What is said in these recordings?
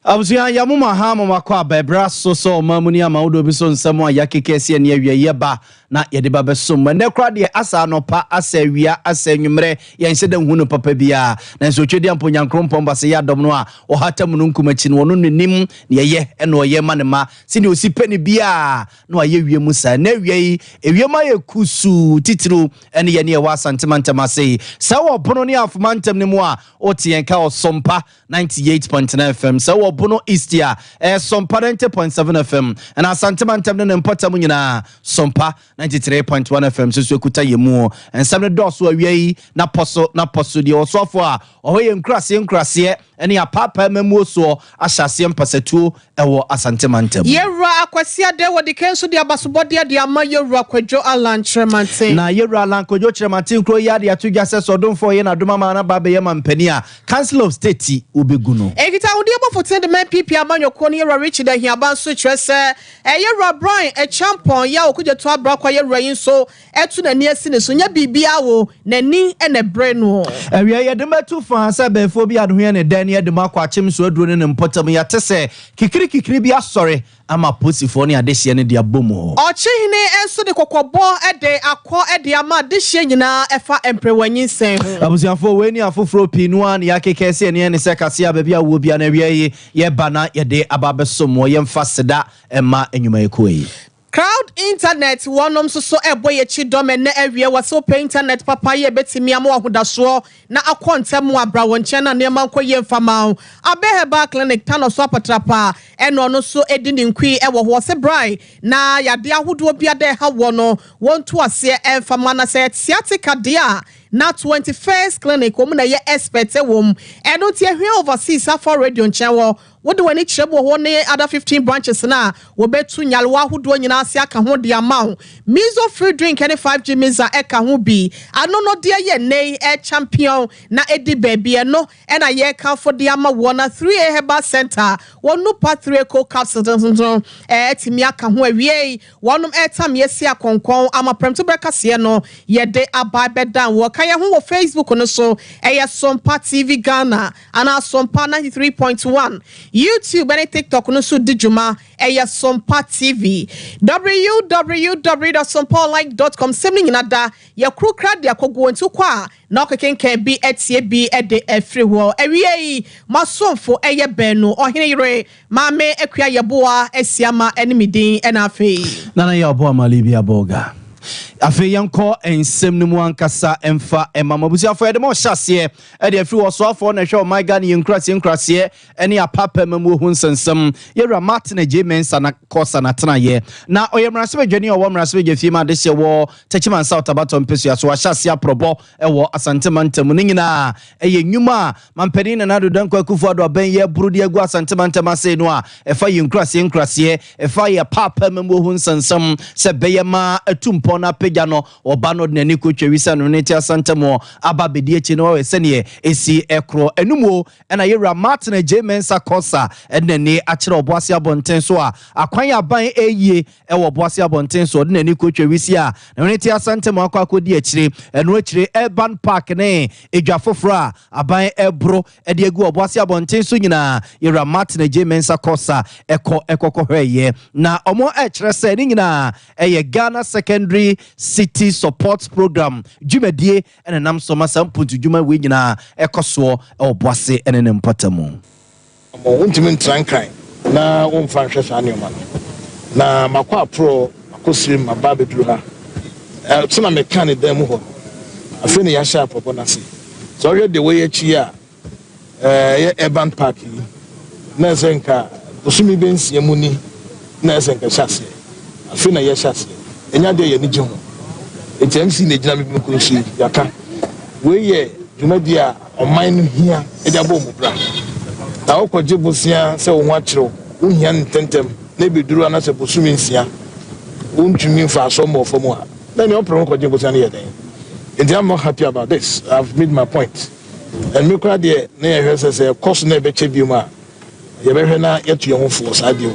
Abusia ya muma ha mama kwa bebra so mamuni ama udo biso nsemo a yakekese ne awie yeba na yede ba besom ne kra de asa no pa asa wia asa nwumre ye nse da hunu papa bia na so twedi ampo nyankrompom base ya dom no a o hatam no nkumachi no no nim ne ye ene oye ma ne ma sine osipani bia no aye wie musa na wie ewie ma ye kusu titiro ene ye ne wa santimantem ase sa wo bono ne afomantem ne mu a o tienka o Sompa 98.9 FM sa wo bono Eastia Sompa 90.7 FM and asantimantem ne mpota mu nyina Sompa 93.1 FM so kuta yemu and some doors so awie na poso de osofo a ohoye nkrase ene apapa memu so ahyase mpasetu ewo asantimantem yewra akwasia de wodi kenso de abasobode de ama yewra kwadwo alantremante na yewra alankwadwo tremante kro ya de atugya se sodonfo ye na doma ma na ba be ye mampani a Council of State obegu no ekita wodi abofo de man PP amanyoko ne yewra Richard ahiaba so kyerese yewra Brian champon ya okuje to abra kwa yewra yin so etu na ni asine so nya bibia wo nani ene bre no awie ye de metu fa sa befo bi adohia ne dan ye de makwa chem so aduro ne mpotam ya tese kikiri bi asore ama posifo ne adehye ne de abomu ochihine enso de kokobo ede akọ ede ama adehye nyina efa emprewanyin sen abusiafo we ni afoforo pinu an ya kekese ne se kase ababi awo bia na wie ye bana ye de ababesom ye mfaseda ema enwuma ekoyi Crowd internet wonom so eboye chidome na awie waso pe internet papa ye betimi am wahodaso na akontem abra wonche na ne manko ye mfama abeheba clinic tano so apatrapa eno no so edini nkwi ewo ho se brai na yade ahodo bia de ha wono wonto ase emfama na se sciatica dia na 21st clinic wo na ye expert wom eno tie hwe overseas afọ radio nchewo wode wani chebo ho ne other 15 branches na wo betu nyalwa ahodo nyina ase aka ho de ama miso free drink any 5G miza eka ho bi anono de ye nei champion na edi baby no na ye ka for de ama wona 3A Herbal Center wonu patre co capsules etimi aka ho awie wonum etam yesi akonkon ama premto brekase no ye de abai bedan wo kaya ho wo Facebook no so Sompa TV Ghana ana Sompa 93.1 YouTube and TikTok no so dijuma Sompa TV www.sompolike.com semni nada ya crew crowd ya kogo ntu kwa na okekenke bi etie bi ede everywhere awie masomfo benu ohene yire mame ekua yeboa esiama enimidin enafe nana ya obo amalibi aboga afi yanko ensem ne mu ankasa emfa emamabusiafo ede mo hyase ede afi wo so afo na hwe my god yenkrase ene apapa mamu hu nsensem yewra Martin Mensa na kosa na tenaye na oyemrase bedwani owo mrase bedwafi ma de hye wo techiman south abaton pesu aso hyase aprobo ewo asantemantam ne nyina eye nwuma mampani na nado danko akufu ado ben ye brudi agu asantemantam ase no a efa yenkrase efa ye papa mamu hu nsensem se beyema atumpo na pejano obano nani ko twewisa no ne ti asantemo ababedi echi no we sene esi ekro enumo na yewra Martin Mensa kosa enani akire oboase abonten so a akwan aban eyie ewo boase abonten so de nani ko twewisi a ne ti asantemo akodi akire eno akire urban park ne edwafofro aban ebro ede egu oboase abonten so nyina yewra Martin Mensa kosa ekokohweye na omo akire se ni nyina eye Ghana Secondary City Support Program jumedie ene nam so masampuntu juma we nyina ekoso oboase ene ne mpatamu mo wontimi ntrankran na womfa hwe sa anema na makwa pro akosiri maba beduru ha tuna mekane dem ho afi ne ya sha popo na se so hwe de we yachi a ye urban park na zenka osumi bensi muni na zenka shase afi na ya shase enya de ye ni je ho HMC ne gina me kunshi yaka we ye dwumadi a oman no hia e da bom bra na okoje bosia se wo hwakiro wo hia ntentem na beduru ana se bosumi nsia wontumi mfa so mo fomu a na me opro okoje bosia na ye den and I'm not happy about this. I've made my point and me kwa de na ye hwese se cost na be chebi mu a ye be hwe na yetu ye ho force ade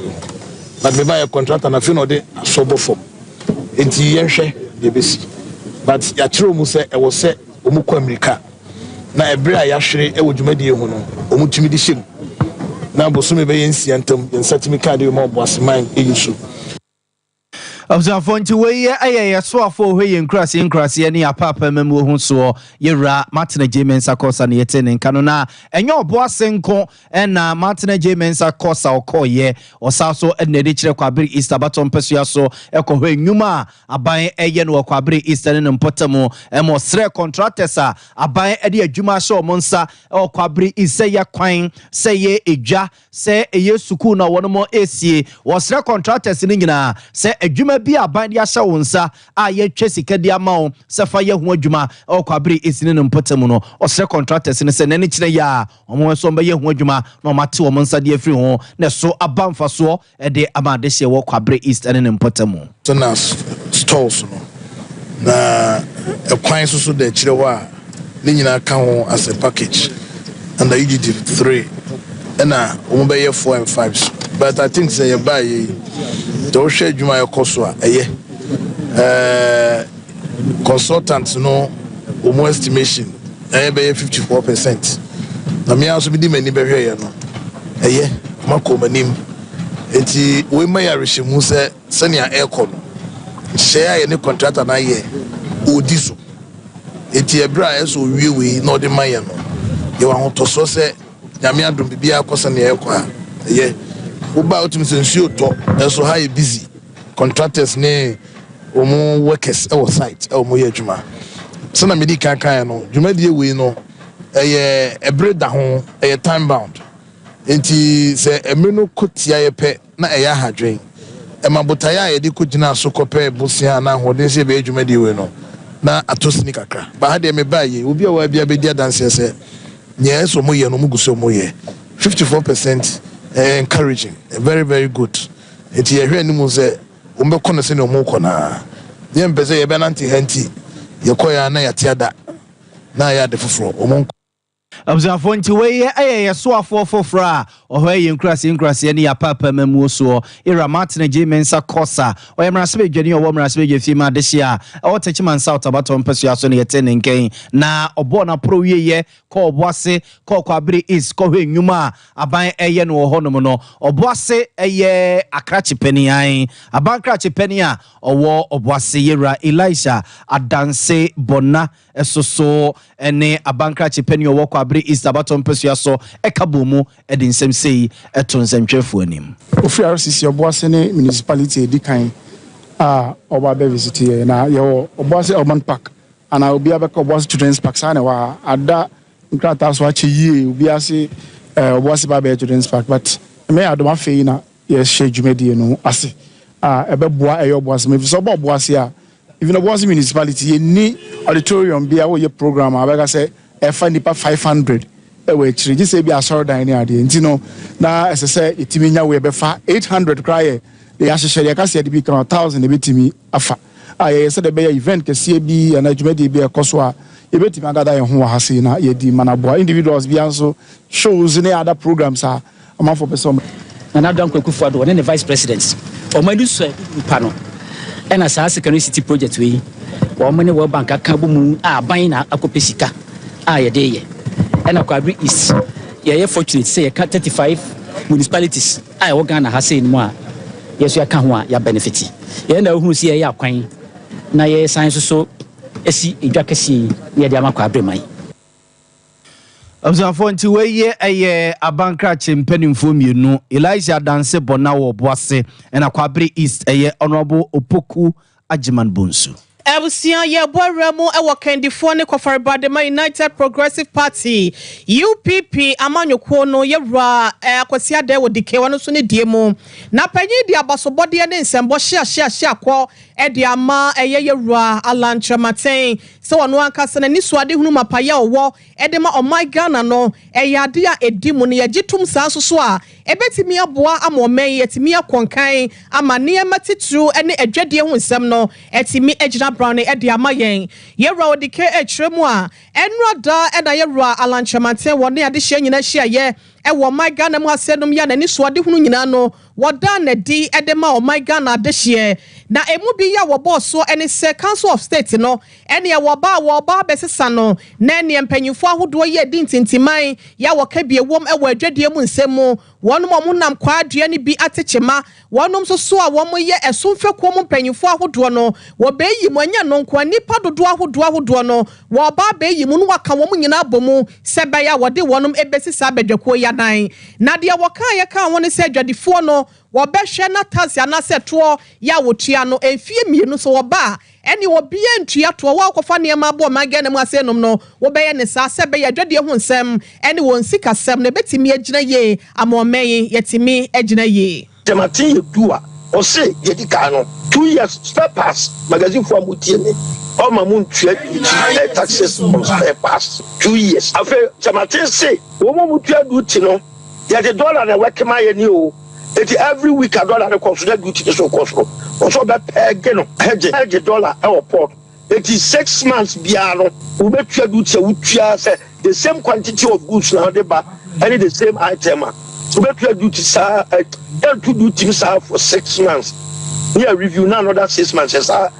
but me buy a contractor na fi no de asobo form enti ye hwe de besi but ya kiro mu se e wo se omu kwa America na ebre a ya hwere e wo dwumadi hu no omu tumi di hyem na bosome be yensi antam yensatimi card we mo boase man eyisu Observe nti we ayɛ so afɔ hwe yɛ nkrase ne apapa memu hu so yɛra Martin J Mensa Kosa ne yɛte ne nka no na ɛnyɛ ɔbo asenko ɛna Martin J Mensa Kosa ɔkɔyɛ ɔsa so ɛna de kyerɛ kwabere Easter baton pesua so ɛkɔ hwe nnwuma aban ɛyɛ no kwabere Easter ne mpɔtamo ɛmo srɛ contractors a aban ɛde adwuma hyɛ ɔmo nsa kwabere Easter yɛ kwan sɛ yɛ edwa sɛ ɛyɛ sukuu na wɔn mo esie wɔsrɛ contractors ne nyinaa sɛ adwuma bi aban de ahyɛ wo nsa a yɛtwa sika de ama wo sɛ fa yɛ ho adwuma kwabere esine no mpɔtamo no ɔsrɛ contractors ne sɛ nani kyerɛ ya ɔmo so bɛyɛ ho adwuma na ɔmate ɔmo nsa de afiri ho na so abamfa so ɛde ama de hyɛ wɔ kwabere East ne mpɔtamo so na stalls no na ɛkwan so de kyerɛ hɔ a ne nyinaa ka ho as a package under UGD 3 ɛna ɔmo bɛyɛ 4 and 5 but I think say buy the share adwuma yɛkɔ so a ɛyɛ consultants no ɔmo estimation ɛyɛ bɛyɛ 54%. na me also be di mani bɛhwɛ yɛ no ɛyɛ mako manim enti we ma ya rehemu sɛ sɛnea ɛkɔ no hyɛ ayɛ ne contractor na yɛ odi so enti ɛbra ɛso wie we na ɔde ma yɛ no yɛ wa hotoso sɛ nyame adom bibia akɔsa ne ɛkɔ a ɛyɛ uba ultimate nsuo to ɛso ha yɛ busy contractors ne omo workers ɛwɔ site ɛwɔ yɛ adwuma sɛ na medi kan no dwuma die we no ɛyɛ ɛbre da ho ɛyɛ time bound enti sɛ ɛmre no kotia yɛ pɛ na ɛyɛ ahadwen ɛma botaya yɛ de kogina so kɔpɛ bosia na hoden sɛ be adwuma die we no na atosini kakra ba ha de me ba ye obi a wa bia be dia dance sɛ nyɛ so mo yɛ no mo guso mo yɛ 54%. Encouraging, very, very good. It's here anymore say, Umbekona send no more corner. The embassy, a benanti henti, Yakoya na yatiada, na ya de fufro, Observe nti we ayɛ so afɔ fofra ɔhɔ yɛ nkrase ne ya papa memu so era Martin J Mensa Kosa ɔyɛ mrasebe dwani ɔwɔ mrasebe dwa fi ma de hia ɔwɔ Techiman South abaton pesua so ne yɛte ne nken na ɔbɔ na pro wieyɛ kɔ ɔboase kɔ kwabere East kɔ hwe nnwuma aban ɛyɛ no ɔhɔ nom no ɔboase ɛyɛ akrache panian aban krache pania ɔwɔ ɔboase yɛra Elisha adanse bona ɛsoso ɛne aban krache pania ɔwɔ kwabere East abaton pesua so ɛkabomu ɛde nsɛm sei ɛto nsɛmtwɛfo anim ofri RCC Oboase ne municipality edikan a oba be visit here na ye Oboase urban park ana obi abeka Oboase children's park sa na wa ada nkrata so ache yie obi ase Oboase ba be children's park but me adoma fei na ye hye dwumadi no ase ebeboa eyo Oboase me so Oboase a even Oboase municipality ye ni auditorium bia wo ye program abeka say efa nipa 500 ewe chiri ji se bi asoro dan ni ade nti no na esese etimi nya we be fa 800 kraye de ahyehyere ya kase de bi kan 1000 e betimi afa aye se de be event kese bi na dwumadi bi ekoso a e betimi agada ye ho ha se na ye di manaboa individuals bi anso shows ne other programs a amafo person na Adam Kwakufu Ado ne vice president o madu so pa no e na saa secondary city project we o mo ne World Bank aka bo mu a ban na akopesika a ye de ye and Kwabere East ye fortunate say 35 municipalities I Ghana ha say no a yes you can ho a ya benefit ye na hu si ye akwan na ye science so esi edwa kese ye de ama Kwabere man Observe nti we ye abankra chempanimfo mienu Elijah Danse Bona wo Boase na Kwabere East honorable Opoku Ajiman Bonsu Ebusia ye boremu ewo kandifo ne Kofaribadema United Progressive Party UPP amanyoko no yewra akwasi ade wo dike wono so ne die mu na panyi di abasobode ne nsembo hia akọ ede ama yewra alantramaten se wono ankasa na nisuade hunu mapaya owo ede ma omai Ghana no ade a edimu ne yegitum saa so a ebetimi aboa amomen yetimi akonkan ama ne matitru ne adwade hu nsem no etimi ejina brown ede ama yen yewra odike etremu a enroda eda yewra alantramaten wone ade hye nyina hye ye ɛwɔ ɔman Ghana mu asɛnum ya n'ani so ade hunu nyinaa no wɔda na di ɛde ma ɔman Ghana adehyeɛ na emu bi ya wɔbɔ so ɛne sɛ Council of State no ɛne wɔba bɛsesa no na ɛne mpanyinfo ahodoɔ yɛ di ntintiman ya wɔka bi ewom ɛwɔ adwadie mu nsɛm mu wɔnom ɔmo nam kwaadua ne bi atekyema wɔnom so a wɔn yɛ ɛsomfɛkuo mu mpanyinfo ahodoɔ no wɔbɛyi mu anya no nkwa nipa dodoɔ ahodoɔ no wɔba bɛyi mu no waka wɔn nyinaa bɔ mu sɛ bɛyɛ wɔde wɔnom ebesisa abɛdwakuo yadan na deɛ wɔka yɛ ka wɔn sɛ adwadifoɔ no wɔbɛhwɛ na taxi anasɛ toɔ ya wɔtua no efie mmienu so wɔba ɛne wɔbea ntua toɔ wɔakɔfa nneɛma abɔ ɔman Ghana mu asɛnum no wɔbɛyɛ ne saa sɛ bɛyɛ adwadie ho nsɛm ɛne wɔn sikasɛm na ebɛtumi agyina yie ama ɔman yi yɛtumi agyina yie. Jamatin yedua ɔse yɛdi kan no 2 years spare pass magazine for amutie ne ɔma mu ntua taxes on spare pass 2 years afei Jamatin say wɔn mu tua duty no yɛde dollar na wɔkema yɛ ni o eti every week a dollar consider duty so cost no also be peg no hedge dollar e port eti 6 months bia no we be tua duty we tua say the same quantity of goods now dey ba any the same item we be tua duty sa then to duty sa for 6 months near review now another 6 months sa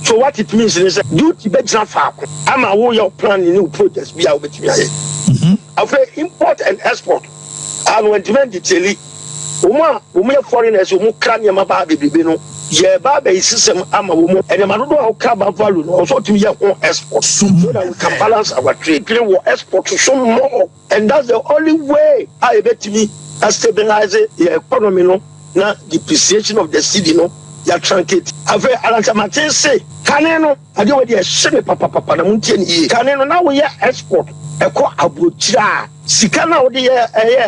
so what it means is duty be jina fa ama wo your plan new projects bia we betimi aye after import and export and when demand detail Uma foreigners who can yama baby no ye baby system ama womo and the manudo how carbon value also to your own export so that we can balance our trade we export to some more and that's the only way I bet me to stabilize the economy no na depreciation of the city no ya truncate ave alanta matin say kaneno ade we dey shebe papa na muntie ni kaneno na we export eko abochira sika na we dey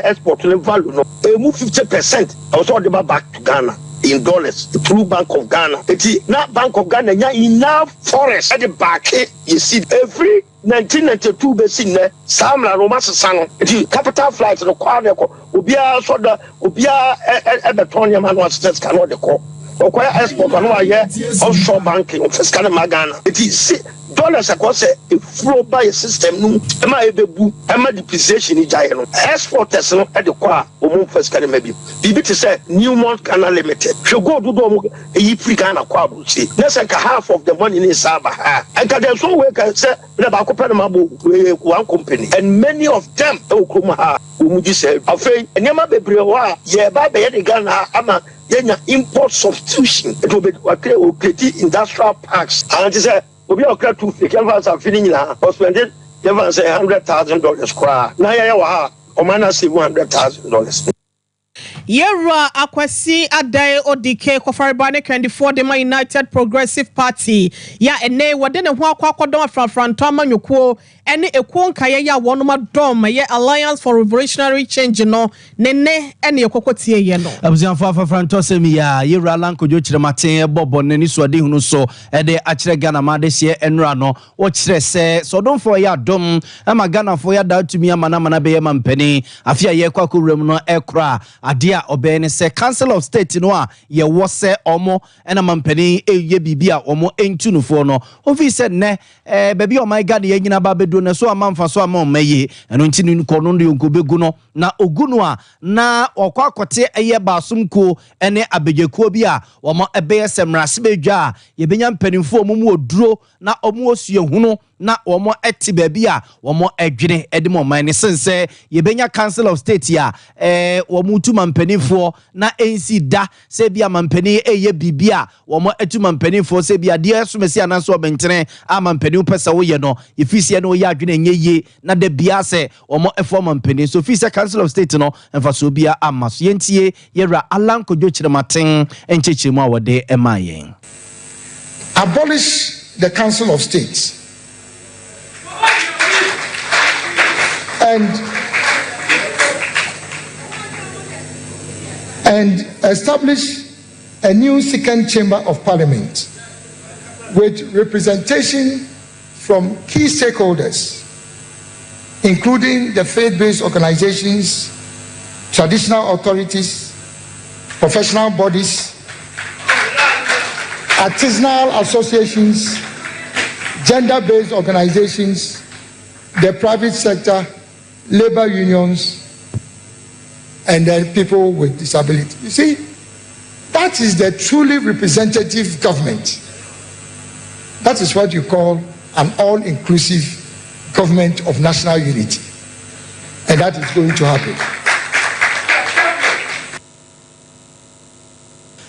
export no value no emu 50% also dey back to Ghana in dollars through Bank of Ghana eti na Bank of Ghana nya enough forest at the back you see every 1992 besin ne samla Roma sesano eti capital flight no kwa ne ko obia so da obia ebeton yama no assets cannot the call okoya export no aye offshore banking of fiscal magana it is dollars across a flow by a system no e ma ebebu e ma depreciation ni jaye no exporters no e de kwa omo fiscal maybe bibi to say Newmont Ghana Limited she go do do e free Ghana kwa buchi let's say half of the money in Saba and can there so we can say na ba ko pe na mabo one company and many of them e okuma ha omuji say afei enema bebre wa ye ba be ye de Ghana ama yenya import substitution it will be create industrial parks and it is obi okra two fake canvas are feeling na spending even say $100,000 kwa na ya wa ha o mana save $100,000 Yera akwasi adai odike kofariba ne 24 de ma United Progressive Party ya ene wode ne ho akwadon afrafranto amanyuko ene ekuo nkaye ya wonoma dom ye Alliance for Revolutionary Change no ne ene ekokotie ye no abuzianfo afrafranto semi ya yera lankojo kirematen bobo ne ni so de hunu so ede akire Ghana ma de hye enra no wo kire se so domfo ya dom ama Ghana fo ya da tumi amana be ye mampani afia ye kwakuwrem no ekra ade obene se Council of State no a ye wo se omo ena mampani eye bibia omo entunufo no ofi se ne baby o my God ye nyina ba bedo na so amamfa so amamaye eno nti ni ko no ndo yonkobegu no na ogunu a na okwakote eye basumko ene abegyekuo bi a omo ebe semrase bedwa ye benya mpanimfo omo oduro na omo osue hunu na omo eti baby a omo edwene edimo man ne sense ye benya Council of State ya omo tuma mpanimfo na ensi da se bia mampani eye bibia omo etuma mpanimfo se bia de somesi ananso obentene amampani pesa wo ye no efisi no ye adwene nyeye na de bia se omo efo mampani so fisi Council of State no emfa so bia amaso yentie yera alankojo kirematen enchechemu a wode emayen abolish the Council of States and establish a new second chamber of parliament with representation from key stakeholders, including the faith-based organizations, traditional authorities, professional bodies, artisanal associations, gender-based organizations, the private sector, labor unions, and then people with disability. You see, that is the truly representative government. That is what you call an all-inclusive government of national unity. And that is going to happen.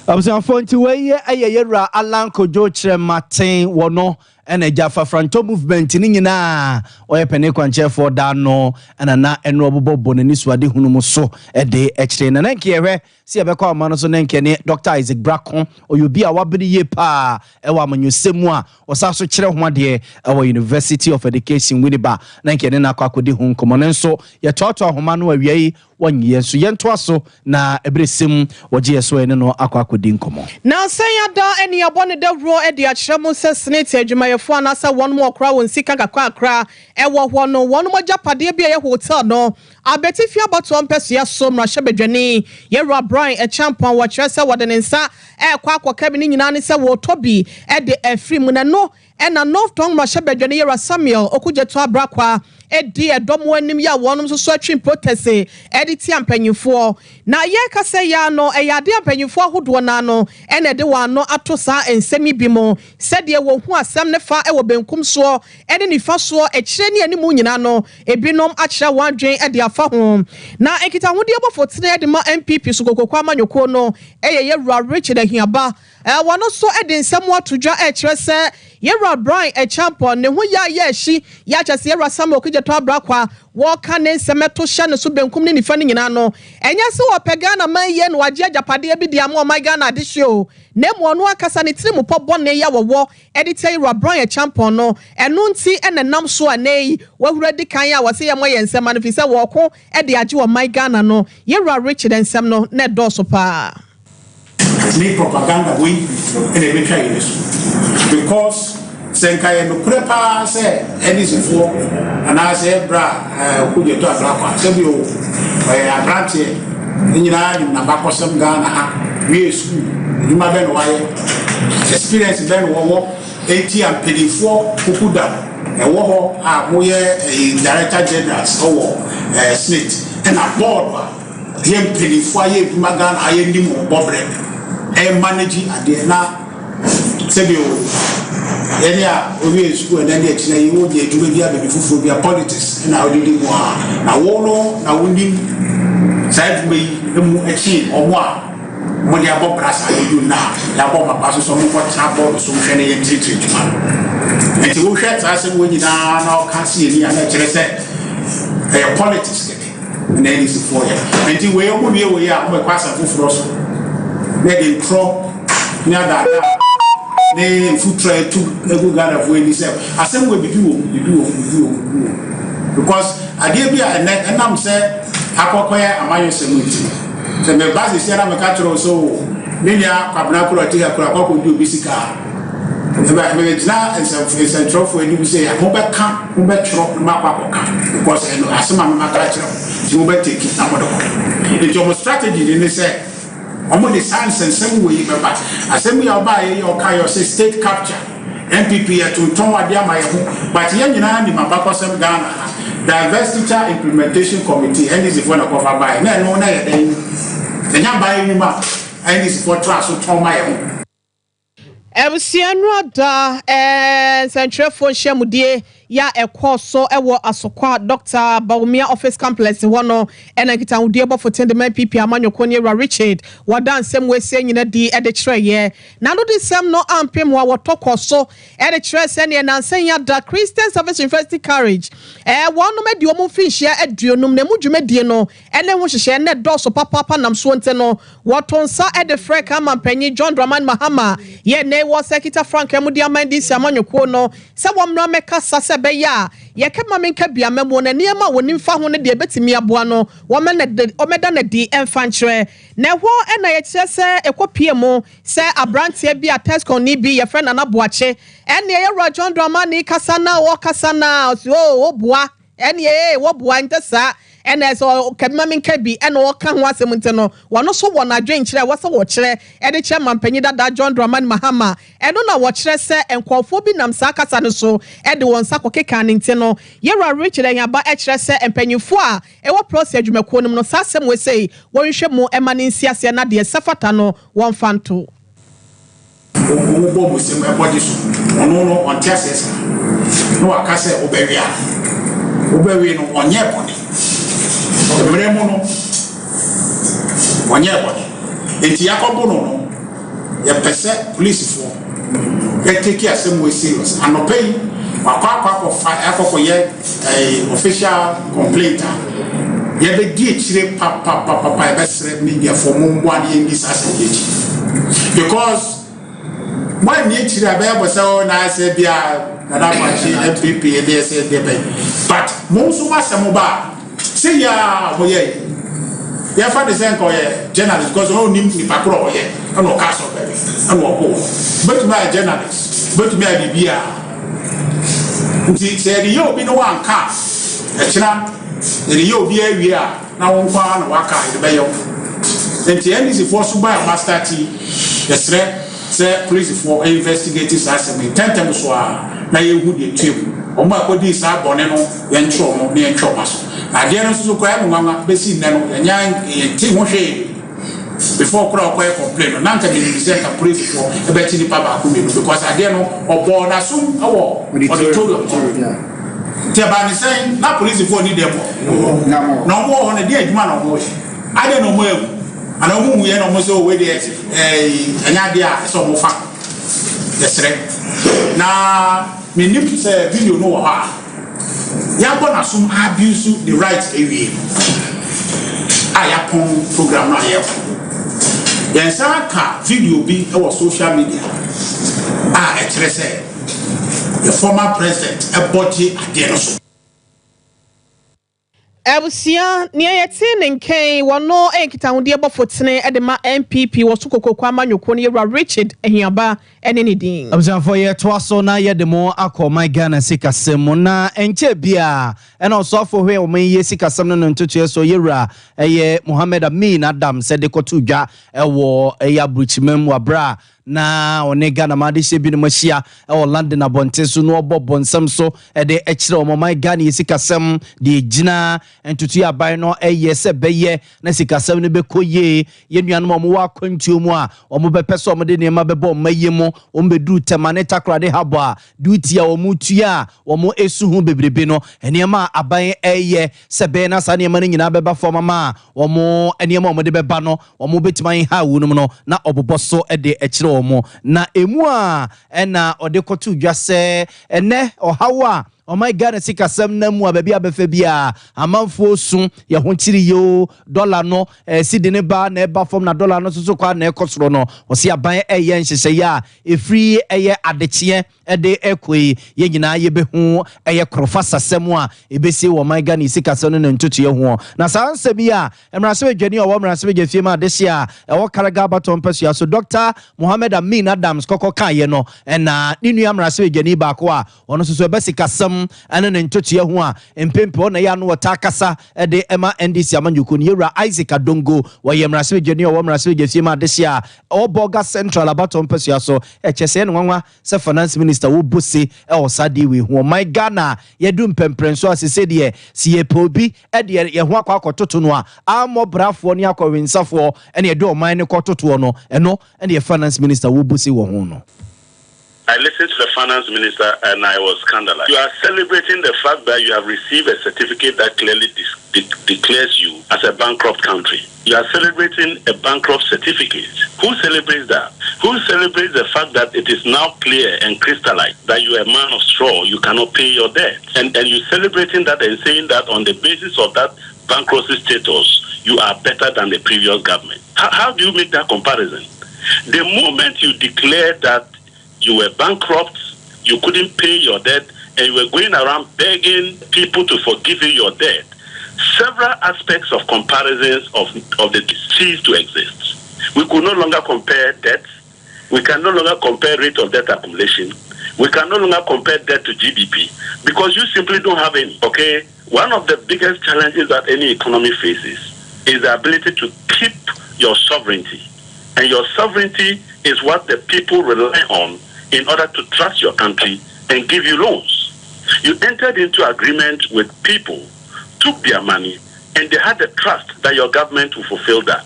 abusuafo nti weye ayeyera alanko jochre matin wono ene jafa franto movement ni nyina oye pene kwanchefo da no na eno obobo ne nisuade hunumu so ede ekire na nanke ehwe si ebekwa amano so nanke ne Dr. Isaac Brakon oyobi a wabiri ye pa ewa amanyusemu a osaso kire ho ade ewa University of Education Winneba nanke ne na akakodi hu nkomo ne nso ye toto ahoma no awiei wonye so yento aso na ebresem woje so ene no akakodi nkomo na sayada eni abone de ro e de akyeremu se senate adwumayefo anasa won mo okra won sika kakwa akra ewo ho no won mo japade bia ye hotel no abetifia bato mpese ya so mra hyebedwani ye ro Brian e champion wo kyerɛ sɛ wode ne nsa kwa akɔka bi ne nyina ne sɛ wo tobi e de afiri mu na no na North Tong mra hyebedwani ye ra Samuel okujeto abrakwa edi edomo anim ya wonum so atwin protest editi ampanyifo na ye ka se ya no eyade ampanyifo ahodo na no ene de wano ato sa ensemi bimo sede wo hu asem ne fa e wo benkum so ene nifa so ekire ne animu nyina no ebinom akira wadwen ede afa ho na ekita hode abofotene ede ma MPP so kokokwa amanyoko no eye Richard Ahiaba wano so ede nsem watodwa ekire se Yera Brian e champion ne ho ya hyi ya kyase Yera Samuel okujeto abrakwa wo ka ne semeto hye ne so benkum ne nifa ne nyina no enya se wo pega na man ye no wagye agapade bi dia ma my Ghana de show ne mo no akasa ne tiri mo pɔ ne ya wo edit Yera Brian e champion no eno nti ene nam so anei wahura di kan ya wose ye mo ye nsem no fi se wo ko e de agye wo my Ghana no Yera Richard nsem no ne do so pa make propaganda we in a better because senkaye no prepa say any sefo and I say bra ku je to abra say bi o abrante nyina ni na bakosem Ghana ha we school nyuma ben why experience ben wo enti am pedifo kukuda e wo ho a moye director generals owo Smith and a board wa him pedifo aye nyuma Ghana aye ndi mo bobre manage ade na sebio area owie school and then china yi wo je djuma bia be fufu bia politics na odidi mo na wo no na woni side me emu echi omo a mo dia bo brasa edu na ya bo mapa so mo ko cha bo so hwe ne ye titiri djuma enti wo hwe ta se wo nyina na o ka se ni ana kire se politics and then is for ya enti we omo wie we ya mo kwa sa fufuro so they crop near that they food try to ego Ghana for any self asem we do because adie bia and am say akokoya amayo semuti se me base se na me ka tro so me nya kwabna kro ti akra kwako di obisika me gina and for any say mo be ka mo be tro ma kwakoka because asema me ka tro ti mo be take na mo do it your strategy ni say omo the science and some way remember asem ya oba ye your kai say state capture MPP ya to ton wade amaye ho but ye nyina ni mabakosem Ghana diversity implementation committee and is for na cover by na no na ye den enya by ni ma and is for trust to ton maye ho Ebusianwa da central phone shemudie ya ekoso ewo asokwa Dr. Baumia office complex wono ena kita udie bo for tend man PP amanyoko ne Richard wadan sem we se nyina di ede kire ye na no di sem no ampem wa wotokoso ede kire se ne nansen ya da Christian Service University Carriage wono me di omo finhia aduonum na mu dwumadie no ene ho hyehye ne doso papa nam so nte no wotonsa ede frek amampanyi John Draman Mahama ye ne wo sekita Frank emudi amandi si amanyoko no se womra meka sase be ya ye kema menka bia memo na niema woni mfa ho ne de betimi aboa no wo omeda na di emfankyere na ho na ye kire se ekopie mu se abrantie bia Tesco ni bi ye friend na boache ene ye John Drama ni kasana wo kasana o boa ene ye wo boa ntesa and as all Kamamin Kabi and all can was a Montano, one also one I drink chair was a watcher, and the chairman Penida John Draman Mahama, and on a watcher and Quafobi Nam Saka Sanoso, and the one Sako Caninteno, Yera Richard and Yaba Etressa and Penufua, and what process you may call them no Sassam will say, one should more emanencia Nadia Safatano, one fan too. Obo se me body so ono no on tiases no aka se oberia obewi no onye body obre mu no onye body enti yakobo no ye pese police for get take asem we serious anopai akwa akoko ye official complaint ye be di chire papa be sre media for mo ngwa dey this as because when you tell about so nice be na machi MPP dey say dey but most wa samoba say ya boye ya fa dey say ko ye journalist because no nim ni pakro ye no cash up baby no go but my journalist but me bibia nti say you be no one car e kira you be awia na won kwa na waka dey be yo nti NDC for so by master T yesre say police for investigators as me tentem so na ye hu de twem o ma ko di sa bone no ye ntro mo ne ntro paso ade no so ko e mo nwa besi nne no nya ti ho hwe before kura ko e complain no nanka de say ka police for e be ti ni pa ba ko me because ade no obo na sum awo auditorium te ba ni say na police for ni dem no mo ho ne de adwuma no mo ade no mo e and omu ye no mo so we dey anya dia so mo fa desre na me nim say video no ha ya go na some abuse the right area aya pon program na ye yen sa ka video bi e wo social media e kire say the former president e body ade no so Ebusia ni ayete nenken wono enkita wode ebofotene edema MPP wosukokokwa amanyoko ne Yera Richard Ehiaba ene ne din. Ebusia for ye to aso na ye demo akọ my Ghana sikasem na enche bia ena osofo hwe o menye sikasem no ntoto so Yera eye Mohammed Amin Adam said de kotudwa ewo eya bruchimem wabra na onega na made she bi no machia e London abonte so no obobon sam so e de ekire o my Ghana sikasem de gina entutu aban no eye se beye na sikasem ne bekoye ye nuanom o mo wa kwantuo mu a o mo bepeso o mo de nema bebo maye mo o mo beduru temane takrade habo a duty a o mo tua o mo esu hu bebrebe no enema aban eye se be na sa nema nyina beba fo mama o mo enema o mo de beba no o mo betiman ha wunum no na oboboso e de ekire na emu a ena ode kotu dwase ene ohawa oh my God, sikasem na mu ababi abefa bia amanfo sun ye ho kiri yo dollar no sidi ne ba na eba fom na dollar no so kwa na ekosoro no osi aban eye nhyehyɛ ya efri eye adekye ede ekoi ye nyina ye be hu eye krofa sasem a ebesi wo my God sikasem no ntutu ye ho na sanse bia emrase dwani o emrase gafie ma adehye a ewo karaga baton pesu so Dr. Mohammed Amin Adams kokko kan ye no na ninu emrase dwani ba ko a ono so ebesikasem ane ne ntotua ho a empempe na ya no watakasa de ema NDC amanyuko ne Yera Isaac Adongo wo yemrase dwani o mrase gafie ma adehye a Oboga Central abaton pesu so echese ne nwanwa se finance minister wo bose e osade we ho my Ghana yedu mpemprenso asese de si yepobi e de ye ho akwakototo no a amobrafo ne akowensafo ene yedu oman ne kototo no eno ene ye finance minister wo bose wo ho no. I listened to the finance minister and I was scandalized. You are celebrating the fact that you have received a certificate that clearly declares you as a bankrupt country. You are celebrating a bankrupt certificate. Who celebrates that? Who celebrates the fact that it is now clear and crystalline that you are a man of straw, you cannot pay your debt? And you celebrating that and saying that on the basis of that bankruptcy status, you are better than the previous government. How do you make that comparison? The moment you declare that you were bankrupt, you couldn't pay your debt, and you were going around begging people to forgive you your debt, several aspects of comparisons of the cease to exist. We could no longer compare debts. We can no longer compare rate of debt accumulation. We can no longer compare debt to GDP because you simply don't have any. Okay, one of the biggest challenges that any economy faces is the ability to keep your sovereignty, and your sovereignty is what the people rely on in order to trust your country and give you loans. You entered into agreement with people, took their money, and they had the trust that your government will fulfill that.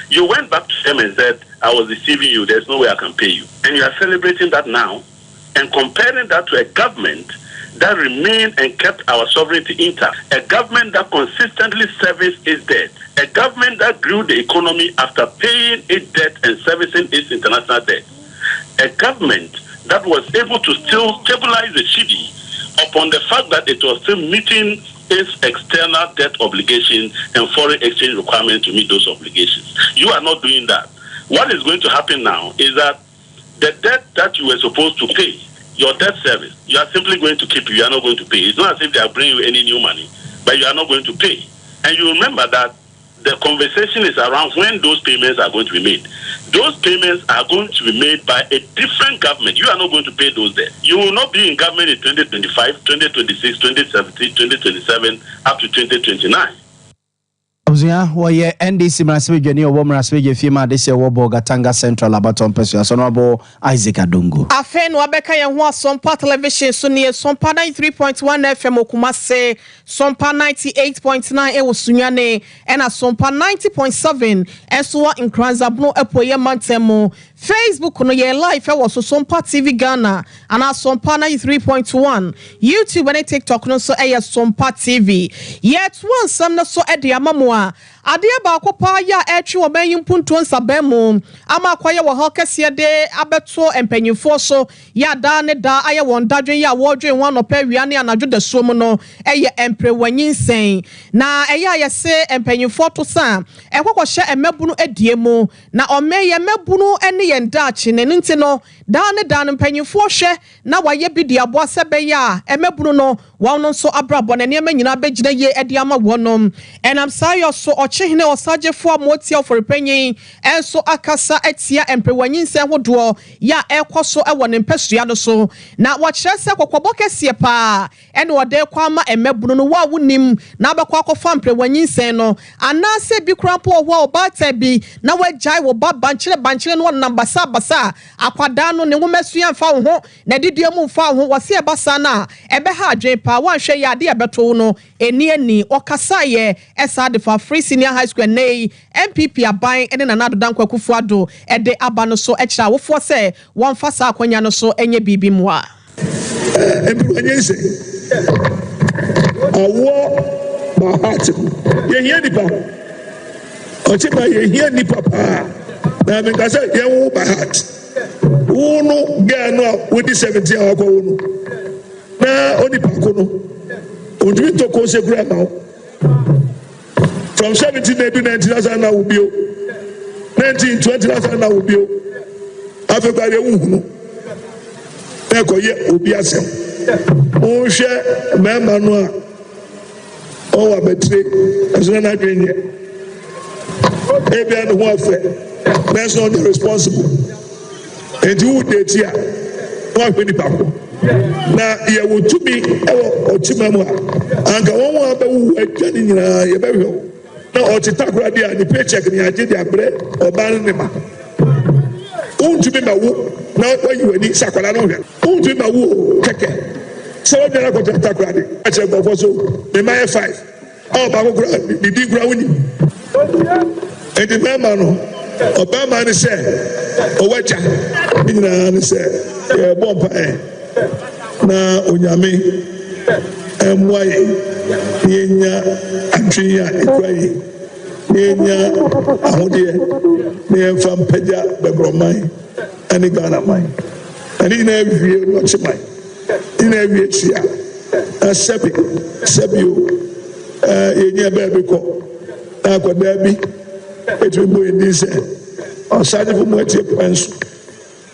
You went back to them and said, I was deceiving you, there's no way I can pay you. And you are celebrating that now and comparing that to a government that remained and kept our sovereignty intact, a government that consistently serviced its debt, a government that grew the economy after paying its debt and servicing its international debt, a government that was able to still stabilize the cedi upon the fact that it was still meeting its external debt obligations and foreign exchange requirements to meet those obligations. You are not doing that. What is going to happen now is that the debt that you were supposed to pay, your debt service, you are simply going to keep it. You are not going to pay. It's not as if they are bringing you any new money, but you are not going to pay. And you remember that the conversation is around when those payments are going to be made. Those payments are going to be made by a different government. You are not going to pay those debts. You will not be in government in 2025, 2026, 2017, 2027, up to 2029. Waye NDC Mrasbeje obo Mrasbeje fima dese wobo Gatanga Central Abaton Pesu Asonobo Isaac Adungu. Afen wabeka ye ho Sompa television so ne Sompa 93.1 FM Okumase, Sompa 98.9 e Wosunyane, and Sompa 90.7 enso wa Nkranzabno epoye mantemo. Facebook no ye live e was Sompa TV Ghana and Sompa 93.1. YouTube and TikTok no so e Sompa TV. Yet one some no so e de amamwa Adia ba kopa ya etwe oban yimpunto nsabemu ama kwaye wo hokese de abeto empanyimfo so ya da ne da aye won dadwen ya wodwen won no pa wiane anadwo da suom no eye emprewanyinsen na eye ayese empanyimfo to san ekokoshe emabunu ediemu na omeye mabunu ene ye ndachi ne nti no da ne da empanyimfo hwe na waye bidia bo asebe ya emabunu no won no so abrabo na ne nyina begina ye ediama wonom enam sayo so ochehine osagefo amotia for penyin enso akasa etia empewanyinse hodo ya ekoso ewo ne mpesua no so na wakyerese kokobokese pa ene wode kwama emebunu no wa wunim na abekwa akofa empewanyinse no anase bi krampo ho obata bi na wajai wo banchire no na basa akwada no ne nwomesua mfa ho na didiemu mfa ho wase ebasa na ebe ha adwen pa wanhwe ya de ebeto no eni okasa ye esa de for free senior high school nei MPP aban ene na nado dan kwakufu ado ede aba no so ekira wofo se won fasa akwanya no so enye bibi mwa employees awo bahati ye hia nipa ochipa ye hia nipa pa na me ka se ye wo bahati unu ga no wodi 70 akwa unu na onipa ko no ondimi to ko se kura na from 17 to 19,000 na ubio 19 20,000 na ubio afebare uhunu e ko ye obi asem o hwe mema no a o wa betre asuna na dwenye e bia no ho afa that's not responsible and you date ya wa hwe ni bako na ye wo tumi e wo otimamu a anka won wa ba wu adwani nyina ye ba hwe na otitakura dia ni paycheck ni aje dia bre oban ni ma untumi ma wo na wayi wani sakwala no hwe untumi ma wo keke so we na ko takura di ache gbofo so me ma 5 o ba ko kura di kura woni edi mema no obama ni se owaja nyina ni se e bomba na onyame emwaye yenya atwia ekwai yenya ahode ne fam peja bebromai ani Ghana mai ani na wie no chimai ina wie tia sebio yenya bebe ko akoda bi etubo ndi se osade fu mo tie penso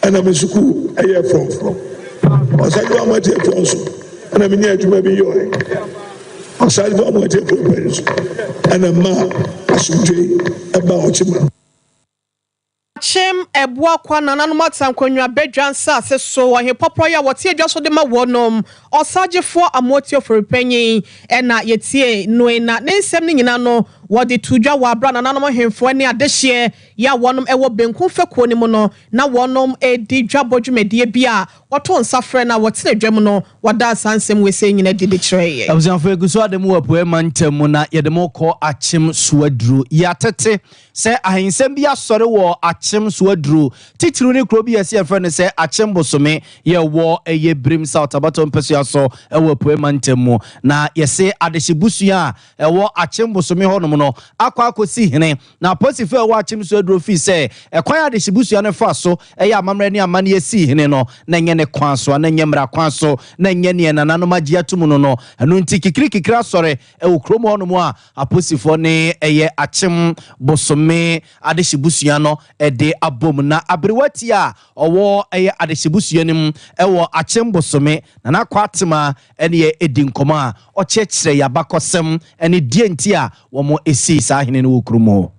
ana mesuku aye from osade wa mo tie penso ana me nya adwuma bi yo osade wa mo tie penso ana ma asumdwe eba ochima Chim ebua kwa nananom atankonwa bedwansa ase so ohe popo ya wote adwa so de ma wonom osagefo amotio foripanyi na yetie noina ne nsem ne nyina no wode tudwa wa bra nananom hemfo ne adehye ya wonom ewo benku fekuo ne mu no na wonom edi dwabodwumedie bia woto nsafre na wote adwam no wada sansem wese nyina didi kyereye abusanfo eguso ademu wapoe mantam na yedemo ko achim suadru yatete se ahensem bia sore wo achim suadru titiru ne kro bia se efre ne se achim bosome ye wo eye brim south abato mpesua so ewo poe mantam na yese adehibusua ewo achim bosome ho no akwa akosi hene na posife wo achim suadru fi se ekwan adehibusua ne fa so eye amamre ne amane yesi hene no na nye ne kwan so na nye mra kwan so na nye ne nananom agye atum no enu nti kikira sore ewo krom ho no a aposifo ne eye achim bosome adehibusua no ede abom na abrewati a owo eye adehibusua nim ewo achim bosome na kwatema ene edi nkoma a ochekire yabakosem ene die nti a wo mo esi sa hene no krom ho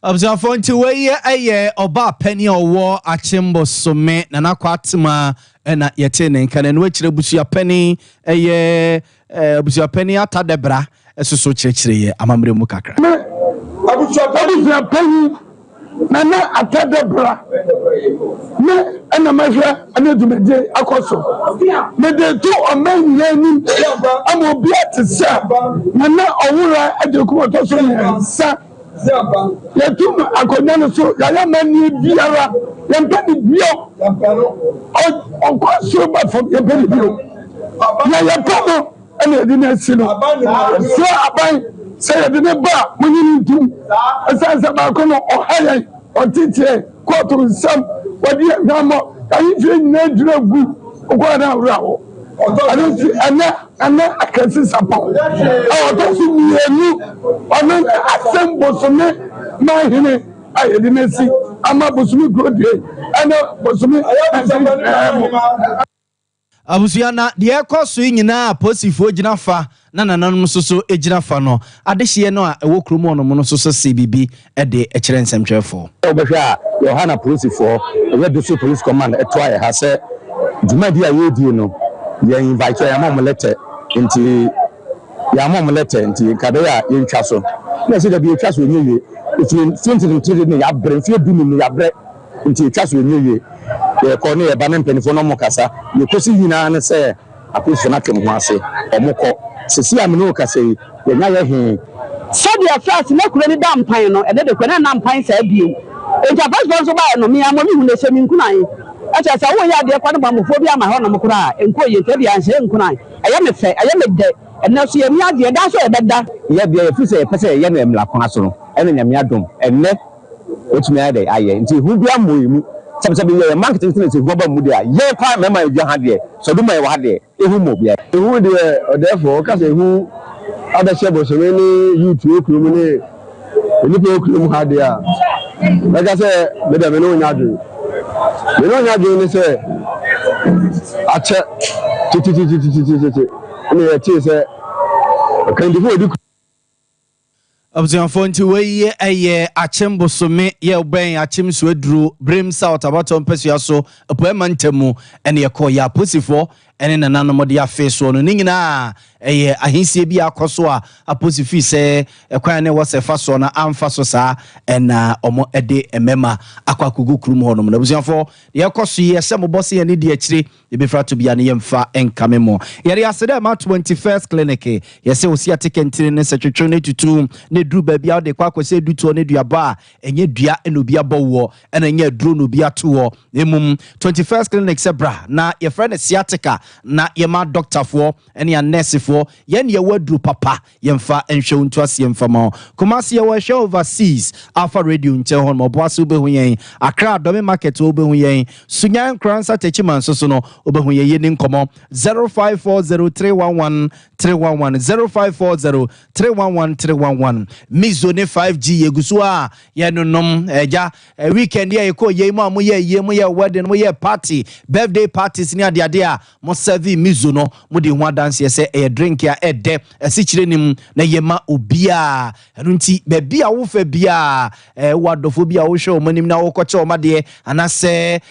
Observe nti weye eye oba penny owo achimbo some na nakwatema na yete ne nka no akire busua penny eye busua penny atadebra esoso kirekire ye amamre mu kakra busua penny na atadebra me ana mahwa ana dumeje akoso me de to omen yani amobia tsa na owura adeku to so sa yatum akonya no so ya mani biara yampani bio on kwaso ba for yampani bio na yapamo ana edina sino so aban say edina ba munyi ntum asansa ba kono ohaya otitire koto nsam wadi ngamo ayi fi nyina duragu ogwa na awrawo ana akasi sapa to su mienu onu asem bosome mahine ayedinesi ama bosumi grodie ana bosumi abusuana de ekoso nyina posifo ginafa na nananom soso eginafa no adehye no a ewo kromo no no soso CBB ede ekire nsemtwefo obehwa Yohana posifo ewe district police command etwa ye ha se djumadi ayedi no ye invite ya mom letter nti kadaya ye ntwa so na se da bi etwa so nyewe it sinti ne ya bre fie du ni ya bre nti etwa so nyewe ye ko ne ye ba ne mpanifo no mokasa ye kosi nyina ne se akoso na kem ho ase omukọ sisi amino kasa ye nya ye he so dia first na kure ni dampan no e de ko na nampan sa biem e ja first so ba no mi amomi hu ne se mi nkunan acha sa wo ya de kwa no bamfo bi ama ho no mkura enko ye tabi anse nkunan aya me fe aya me de ena so ye mi ade da so e beda ye bia ye fi se pese ye na emla kwa so no ene nyame adom enne otumi ade aye nti hu bia moyimu sabe ye marketing things hu ba mu dia ye kwa mema ye ha de so do mai wa de ehu mo bia ehu de therefore ka se hu adahye bo so ni YouTube okuru ni onipa okuru mu ha de a daga se me da me no nyadu ni se ache titi ni ye ti se kan di fu di Observe nti weye eye achim bosome ye oben achim suadru brim south abato mpesua so epoe mantamu ene ye ko ya posifo ene nananom de afe so no nyina eye ahensie bi akoso a aposifi se ekwan ne wosefa so na amfa so sa ena omo ede emema akwakugu krum ho no na busianfo ye koso ye sem bosse ye ne de akire ye befra to bia ne yemfa enkamemo ye asede ma 21st clinic ye se osi atekentire ne setwetwe ne tutu ne dru ba bia de kwa kwese duto ne duaba enye dua enobi abowo ena enye dru no bi ato emum 21st clinic se bra na ye friend sciatica na yema doctor for any a nurse for yen ye wadru papa yemfa enhwe unto as yemfa ma Kumasi ye show overseas Alpha Radio nche hon mo boaso be hu yen Accra Dome Market wo be hu yen Sunyan Kransa Techiman so no obe hu yen ni nkomo 0540311311 0540311311 Mizone 5G yeguso a ye nonom eja weekend ye ko ye mo ye wedding mo ye party birthday parties ni ade a mo serve mizo no mo de ho dance ye se e drink ya ede esichire nim na ye ma obia enu nti be bia wo fa bia wadofo bia wo hwe omanim na wo koche omade anase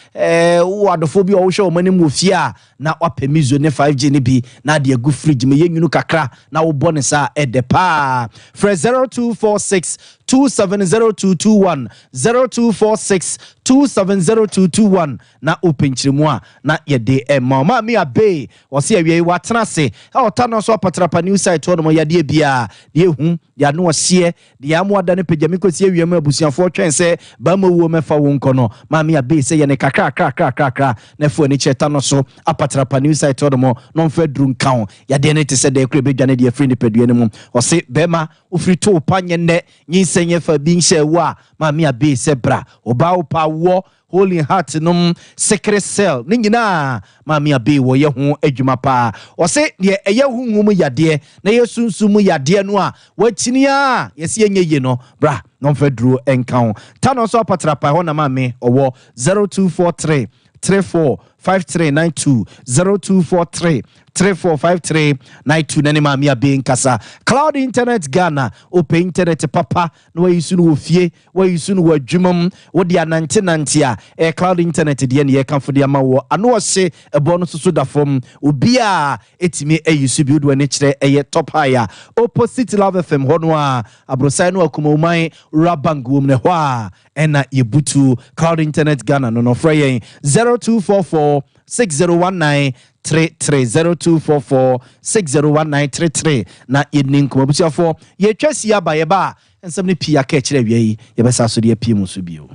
wadofo bia wo hwe omanim wo fia na wape mizo ne 5G ni bi na de agu fridge me ye nwunu kakra na wo bone sa ede pa fresh 0246 270221 0246 270221 na openchirimu a na yede mama mi abe wo se awie watena se ota no so apatrapa new site ho no yade bia de hu ya no hye de amoada ne pejami kosi awie ma abusuafo twen se ba ma wo mefa wo nkono mama abe se ye ne kakra na fu ani cheta no so apatrapa new site ho no no mfa drum kan yade ne te se de kure bedwane de free ne pedua ne mu wo se bema ofri to panye ne nyisenye fa bi nhye wa mama abe se bra oba opa wo Holy Heart num secret cell ni nyina mami abe wo ye ho adwuma pa o se de eye hunhum yade na yesunsum yade no a wachini a yesi enye ye no bra no fedro enkan ta no so patrapa ho na mami owo 0243 345392 0243 345392 nani mami abe nkasa Cloud Internet Ghana open internet papa no wayisu no ofie wayisu no wadwumam wodi anante a Cloud Internet de ne kan fodi ama wo ano ose ebo no so da fom obi a etimi ayisu bi wodi ne kire eye top higher opposite Love FM hono a abrosai no akumomai rabangum ne ho a ena yebutu Cloud Internet Ghana no frey 0244 6019 330244 601933 na evening komabusiafo ye twasi aba ye ba ensem ne pia ka kire wie yi ye besa so de pie mu so bio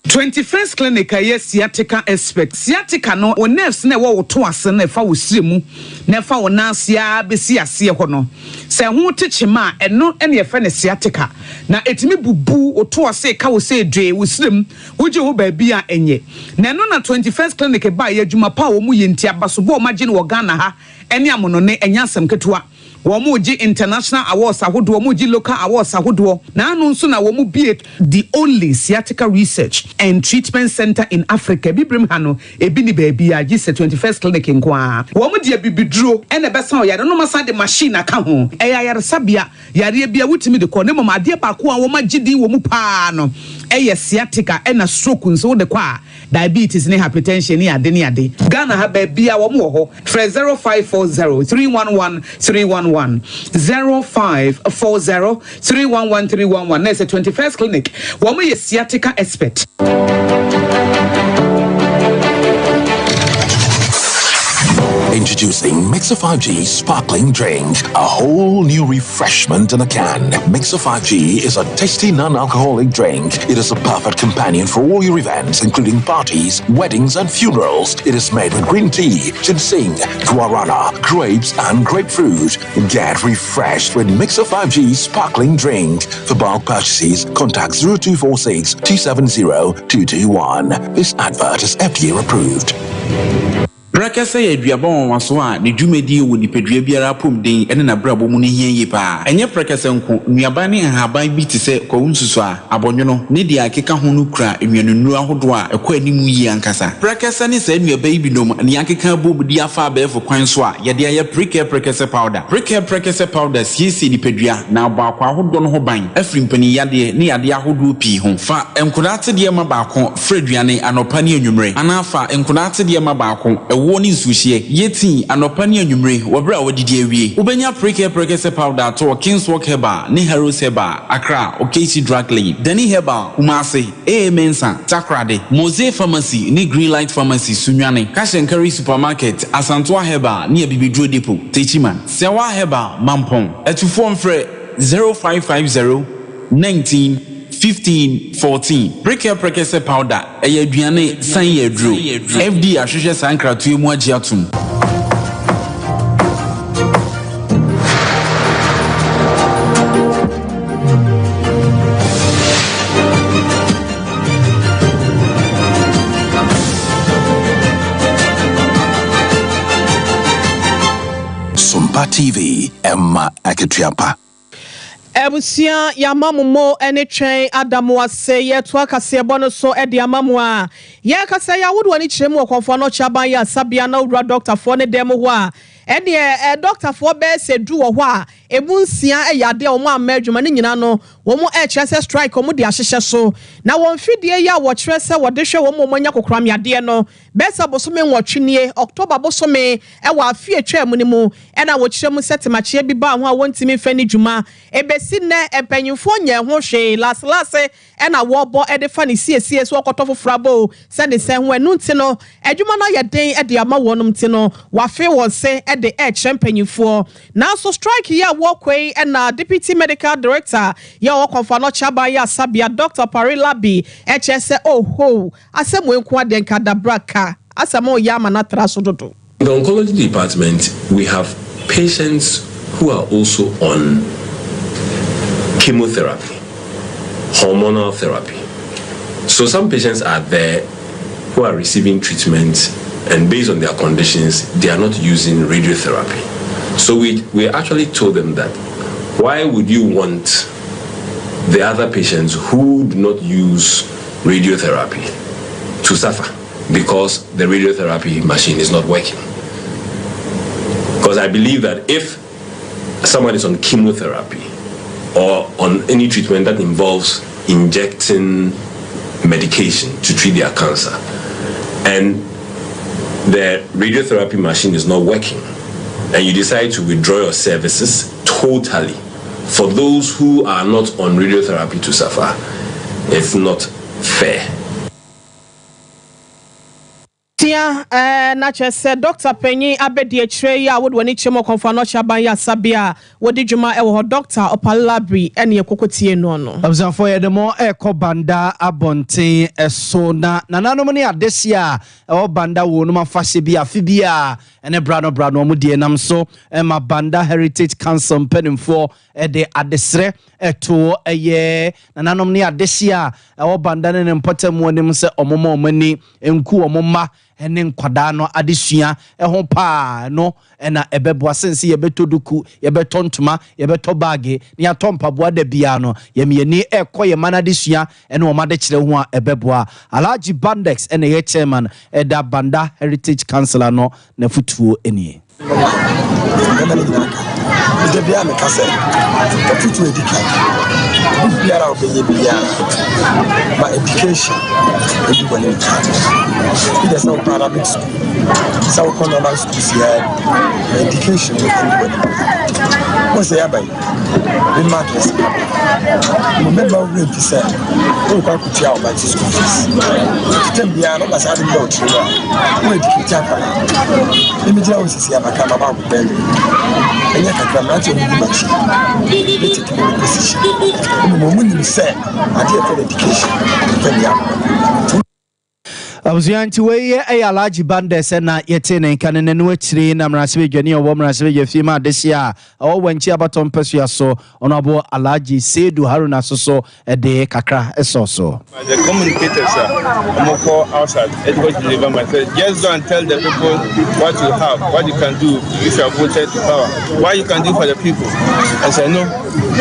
21st clinic aye sciatica expert sciatica no o nerves na wo to ase na fa wo siremu na fa wo nansia besi ase ho no se ho techima eno ene ye fa ne sciatica na etimi bubu o to ase ka wo se dwe wo sirem wo je wo ba bia enye na eno na 21st clinic ba ye adwuma pa wo mu ye ntia baso bo ma gye ne wo Ghana ha ene amono ne enyasem ketewa Womuji international awards ahodo womuji local awards ahodo na anu nso na womu be the only sciatica research and treatment center in Africa bibrim hano ebi ni baby a gise 21st clinic nkwa womu de bibiduro ene besa o yare no masa de machine aka ho eya yare sabia yare bia wutimi de ko ne mama de ba ko a woma gidi womu pa no eye sciatica ena stroke nso de kwa diabetes ne hypertension ne ade Ghana ha ba bia womu ho 0540 311 311 0540 311 311 That's a 21st clinic. Woman is sciatica expert. Introducing Mixer 5G Sparkling Drink, a whole new refreshment in a can. Mixer 5G is a tasty non-alcoholic drink. It is a perfect companion for all your events, including parties, weddings, and funerals. It is made with green tea, ginseng, guarana, grapes, and grapefruit. Get refreshed with Mixer 5G Sparkling Drink. For bulk purchases, contact 0246 270 221. This advert is FDA approved. Brakasa ye duabon waso a ne dwumedi wo nipadua biara pomden ene na brabo mu ne hienye pa enye brakasa nko nuaba ne haban bi te se ko nsusu a abonwono ne dia akeka ho no kura enwanunu ahodo a ekwa animu yi ankasa brakasa ne sa nuaba yi binom ne akeka bobudi afa abefo kwan so a ye de aye brakasa powder siesi nipadua na ba kwa ahodo no ho ban afri mpani yade ne yade ahodo pi ho fa enkodate de ma ba ko freduane anopa ne anwumre anafa enkodate de ma ba ko woni suhie yeti anopa ne anwumre wobra wodidi awie ubenya precare powder to Kingswalk Herbal ne Heroes Herbal Accra Okesi Drug Lane Dani Herbal Kumasi Mensa Takrade Mose Pharmacy ne Greenlight Pharmacy Sunwane Cash and Carry Supermarket Asantoa Herbal ne Bibidro Depot Techiman Sewa Herbal Mampong Etufo mfre 0550 19 15, 14. Break your prekese powder. Eye aduane san ye dro. FD ahwehwe san kratoe mu agye atom. Sompa TV, Emma Aketiapa. Ebusia ya mamumo ene twen Adamu ase ye to akase bono so e de amamu a ye akase ya wodo ani kyeremu okonfo no chaban ya sabia na wura doctor fo ne dem ho a ene doctor fo be se du wo ho a ebunsia e yade o mo amadwuma ne nyina no wo mo e kyerese strike o mo de ahyehye so na won fidie ya wo kyerese wo de hwe wo mo nya kokram yade no besa bosome nwotwenie October bosome e wa afie atwa mu ne mu e na wo kyeremu setemache bi ba ho a wontimi fani dwuma ebesi ne empanyimfo nya ho hwe lase e na wo bo e de fani siesie so okotofo frabo se de se ho enu nti no adwuma no ye den e de ama wonum nti no wa fe won se e de e kyempanyimfo na so strike ya wo kwei e na deputy medical director ya wo konfa no chaba ya sabia Dr. Parilabi e chese oho asemo enku aden kadabraka asemo yama na trasododo. In the oncology department, we have patients who are also on chemotherapy, hormonal therapy. So some patients are there who are receiving treatment, and based on their conditions, they are not using radiotherapy. So we actually told them that, why would you want the other patients who do not use radiotherapy to suffer because the radiotherapy machine is not working? Because I believe that if someone is on chemotherapy or on any treatment that involves injecting medication to treat their cancer, and the radiotherapy machine is not working, and you decide to withdraw your services totally for those who are not on radiotherapy to suffer, it's not fair. Na chese Dr. Penny abedi echre ya wodo ani chemo konfa no chaban ya sabia wodi dwuma e wo Dr. Opalabri ene ekokotie no no abzafo ye demo ekobanda abonten eso na nananom ne adesia e wo banda wo no mafahye bia fibia ene brano mo die nam so e ma banda heritage council mpanimfo e de adesre eto eye nananom ne adesia e wo banda ne mpotemu onim se omomo omani enku omoma ene nkwada no adesua ho pa no na ebeboa sense yebetoduku yebetontuma yebeto bage ne atompa da bia no yemieni ekoye manadesua ene o made kire ho a ebeboa Alhaji Bandex ene ye chairman da Banda Heritage Council no na futuo enie de bia me kase ka futuo edika biara obeye bia ma education edubone ida sa paramedic school sa normal school here education mo say abai in matters remember we be say o kwa kutia o ba school fees tembia no ba sa de do tira we educate akala imejira o sisi abaka baba ko ben enya kakra na ti mu bachi let it be position mo ni say ade for education tembia Abuzyanti weye Alhaji Bandex na yete ne nkane ne no akire na mrasebe dwane obo mrasebe je ma desia o wanchi abaton pesua so onabo Alhaji Sedu Haruna soso de kakra esoso. The communicators are outside education deliver myself. Just go and tell the people what you have, what you can do if you are voted to power, what you can do for the people. I say no,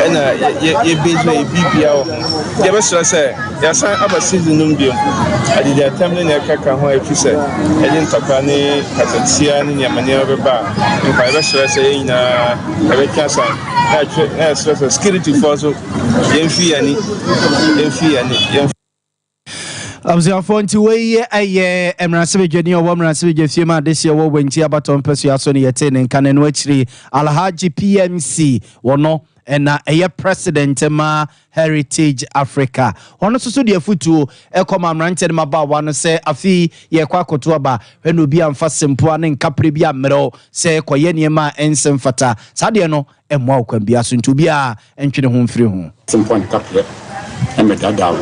and you be BPO. The best I say, yes, I have a season numbio. I did attempt kaka ho efise edin tokane katetia ni nyamane obeba nka ebesere say na ebekasa na stress security force yemfi ani Abzafo nti weye aye emrasebe dwane obo mrasebe je fiema desia wo wanchi abaton pesua so ne yete ne nkane no akiri Alhaji PMC wono ena eye president ma Heritage Africa ono soso de afutuo ekoma mrante de mabawa no se afi ye kwa koto aba hwe obi amfa sempo ane nkapre bi amero se koye niema ensem fata sade no emwa okwan bia so ntu bia entwene ho mfiri ho sempo nkapre ɛmɛ dada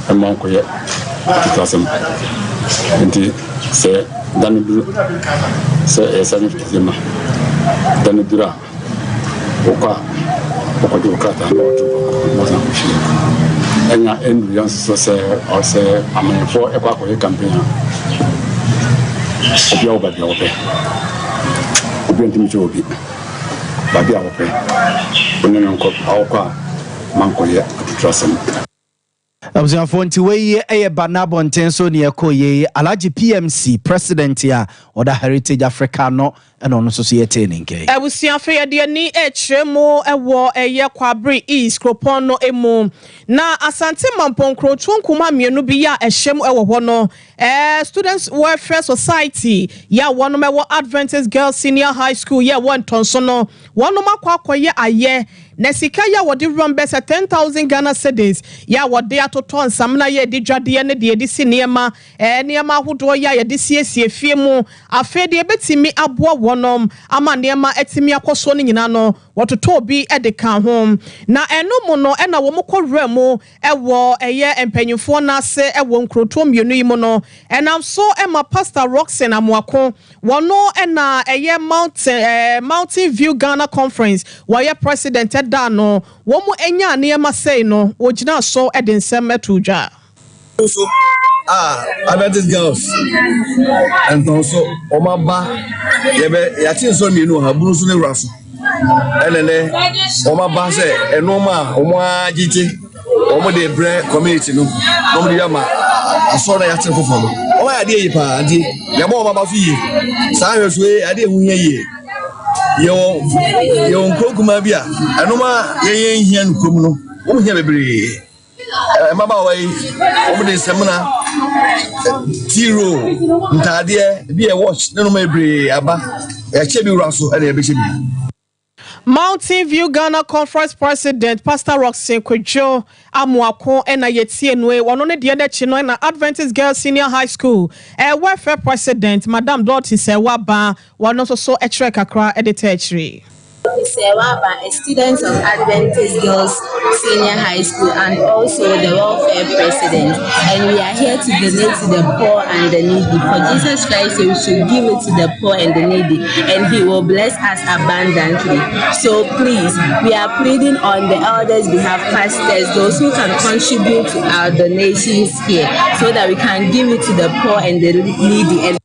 ɛma nkɔyɛ tutasɛm nti sɛ dane duru sɛ ɛyɛ sɛ ne fitiɛ ma dane duru a wokɔ a wokɔgye wo krataa na wɔto bɔsan kɔhyie ɛnya ɛnduru nso sɛ ɔsɛ amanfoɔ ɛkɔ akɔyɛ campaign a obi a wɔbaabi a wɔpɛ obi ntumi kyɛ obi baabi a wɔpɛ wone no nkɔ awɔkɔ a mankɔyɛ atuturasɛm abusuafo nti wei ɛyɛ banabɔnten so ne ɛkɔ yɛ Alhaji PMC president a ɔda Heritage Africa no ɛna ɔno nso so yɛte ne nkɛ abusuafo yɛde ani ɛkyerɛ mu ɛwɔ ɛyɛ Kwabere East Kropon no emu na Asante Mamponkro tunkuma mienu bi ya ɛhyɛ mu ɛwɔ hɔ no Students Welfare Society ya wɔnom ɛwɔ Adventist Girls Senior High School ya wɔn tonso no wɔnom akɔyɛ ayɛ na sika ya wɔde run bɛsɛ 10,000 Ghana cedis ya wɔde atoto nsamna ya de dwadeɛ ne de si nneɛma nneɛma ahodoɔ ya de siesie fie mu afɛ de betimi aboa wɔnom ama nneɛma etimi akɔso ne nyina no wɔtoto bi de ka ho na ɛno mu no ɛna wɔn kɔwura mu ɛwɔ ɛyɛ mpanyinfoɔ n'ase ɛwɔ nkroto mmienu yi mu no ɛnam so ɛma Pastor Roxen Amoako wɔno ɛna ɛyɛ Mountain View Ghana Conference wɔyɛ president da no wɔn mu enya nneɛma sei no wɔgyina so de nsɛm ɛto dwa so Adventist girls and also Omaba yati so mienu ha buru so ne wura so elele Omaba say enoma agite omo de bre community no omo de yama asora yati fofo no o ya de yi pa ade ya bo Omaba so yi sa hweso ade hu hia yi yo nkokuma bia enoma ye hia nkom no o hia bebre mama wai omde semna tiro ntade bi e watch no mebre aba e che bi wuraso e be che bi Mountain View Ghana Conference President Pastor Roxen Amoako ena yetie noe wono ne de chi no na Adventist Girls Senior High School welfare president Madam Dorothy Sewaba wono so ekre kakra edita ekre Sewaba, a student of Adventist Girls Senior High School and also the welfare president. And we are here to donate to the poor and the needy. For Jesus Christ, we should give it to the poor and the needy, and He will bless us abundantly. So please, we are pleading on the elders' behalf, pastors, those who can contribute to our donations here, so that we can give it to the poor and the needy. And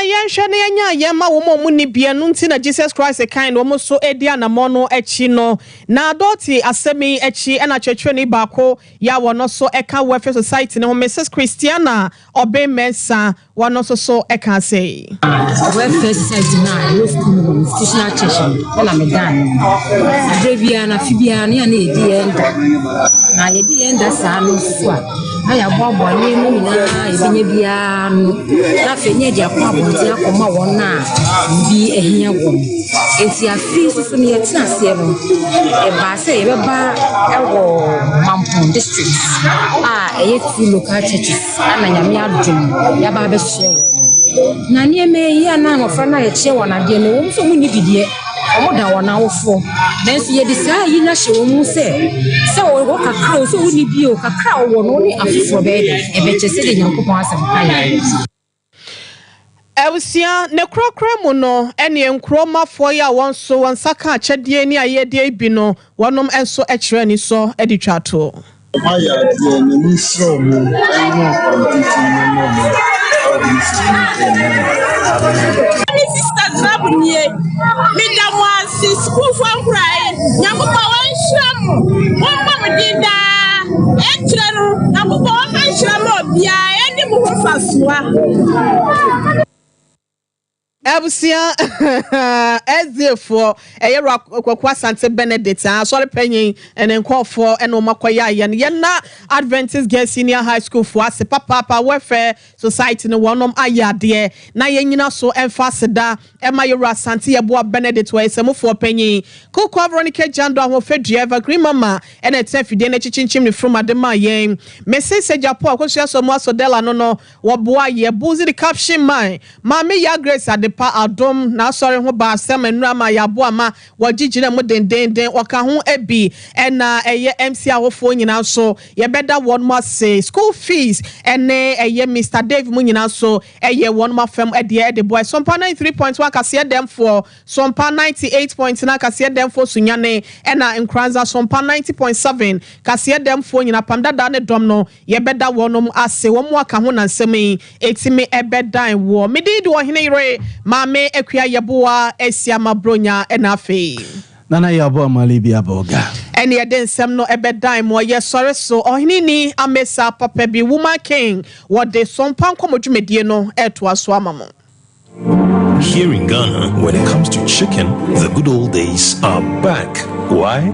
yenhwe ne nya yema wo mo ni bia no nti na Jesus Christ kind wo mo so edia na mo no echi no na doti asemi echi na chechwe ni baako ya wo no so eka welfare society ne Mrs Christiana Obemensa wo no so eka say welfare society na institutional church na medan abrebia na fibia ne na edi enda na edi enda sa no so aya bobo ni mu na ebenye bia no na fenye dia kwa bonti akoma wona bi ehia wo enti afi so ne yetina se no e ba se e beba ewo Mampon district eye two local churches ana nyame adum ya ba be hye na ne me ya na mofra na ye hye wona de ne wo so mu ni bidie omoda wona wofo nanso ye de saa yi na hye wo mu se wo kakra so woni bio kakra wo no ni afofo be e be chese de nyankopon asem kai Ewusia ne krokra mu no ene enkromafo ya won so won saka akyede ni ayede bi no wonom enso ekere ni so editwato aya de ne ni so mu eno kontiti no mo Ni sister Zabunye mi da mo asi school for cry nyakopa wan hram won ma me dinda ekere no nyakopa wan hram bia eni mu fasoa Ebusia ezefo eyero akwa Sante Benedict sorry penyin enkofo eno makoya ye na Adventist Girls Senior High School for ase papa welfare society no wonom ayade na yenyina so emfaseda ema yero Sante yebo Benedict we semofo penyin Koko Veronica Jando ahofedua Evergreen Mama ena etafide na chichinchim ni from adema yen message Japo akosua so mo asodela no wo boa ye buzi the caption man mama ya Grace at the Adepa Adom na sorry ho ba asem enura ma yabo ama wagigina mu den waka ho ebi na eye MC awofo nyina so ye beda one more say school fees ene eye Mr Dave mu nyina so eye one more fam de boy Sompa 93.1 kase dem for Sompa 98.9 kase dem for Sunyane na Nkranza Sompa 90.7 kase dem for nyina pamdada ne dom no ye beda wonom ase wo mu aka ho nansemi etimi ebedan wo medid wo hene ire mame akua yeboa esiama bronya enafe Nana yabo amalibi aboga. Eni eden sem no ebedan mo ye sore so ohini ni amesa papa bi woman king what de Sompa nkomodwumedie no eto aso amamo. Here in Ghana, when it comes to chicken, the good old days are back. Why?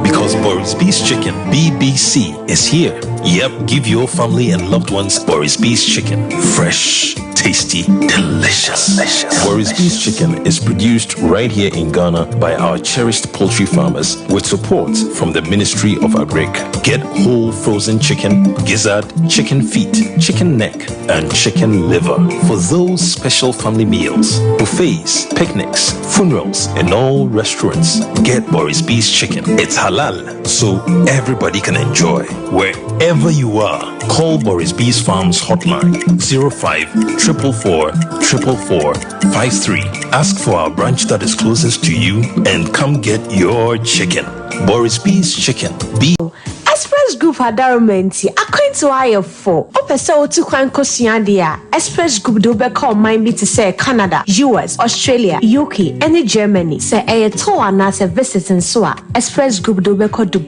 Because Boris B's Chicken, BBC, is here. Yep, give your family and loved ones Boris B's Chicken. Fresh, tasty, delicious. Boris B's Chicken is produced right here in Ghana by our cherished poultry farmers with support from the Ministry of Agric. Get whole frozen chicken, gizzard, chicken feet, chicken neck, and chicken liver for those special family meals, buffets, picnics, funerals, and all restaurants. Get Boris B's Chicken. It's halal, so everybody can enjoy. Wherever you are, call Boris B's Farms hotline 05-444-444-53. Ask for our branch that is closest to you and come get your chicken. Boris B's Chicken. Express Group Adarumenti, according to IF4, Opesa to Kwankosiadia, Express Group do be call mine be to say Canada, US, Australia, UK, and Germany. Say a tour and as a visit in Swa. Express Group do be called